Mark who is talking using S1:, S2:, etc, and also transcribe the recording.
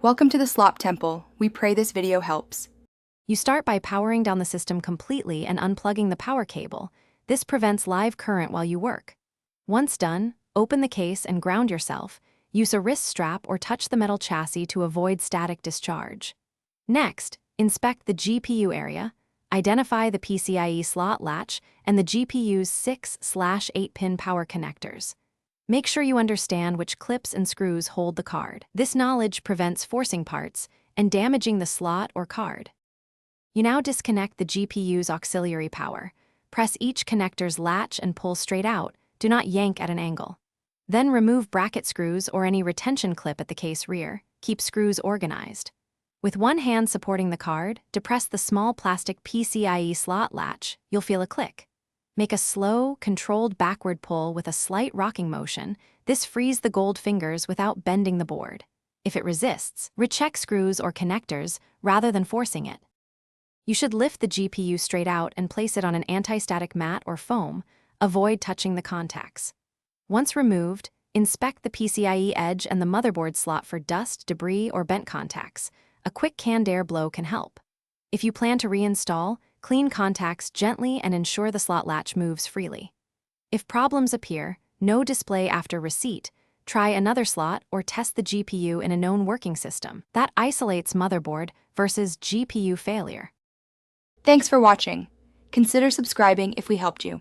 S1: Welcome to the Slop Temple. We pray this video helps.
S2: You start by powering down the system completely and unplugging the power cable. This prevents live current while you work. Once done, open the case and ground yourself. Use a wrist strap or touch the metal chassis to avoid static discharge. Next, inspect the GPU area. Identify the PCIe slot latch and the GPU's 6/8-pin power connectors. Make sure you understand which clips and screws hold the card. This knowledge prevents forcing parts and damaging the slot or card. You now disconnect the GPU's auxiliary power. Press each connector's latch and pull straight out. Do not yank at an angle. Then remove bracket screws or any retention clip at the case rear. Keep screws organized. With one hand supporting the card, depress the small plastic PCIe slot latch. You'll feel a click. Make a slow, controlled backward pull with a slight rocking motion. This frees the gold fingers without bending the board. If it resists, recheck screws or connectors rather than forcing it. You should lift the GPU straight out and place it on an anti-static mat or foam. Avoid touching the contacts. Once removed, inspect the PCIe edge and the motherboard slot for dust, debris, or bent contacts. A quick canned air blow can help. If you plan to reinstall, clean contacts gently and ensure the slot latch moves freely. If problems appear, no display after receipt, try another slot or test the GPU in a known working system. That isolates motherboard versus GPU failure.
S1: Thanks for watching. Consider subscribing if we helped you.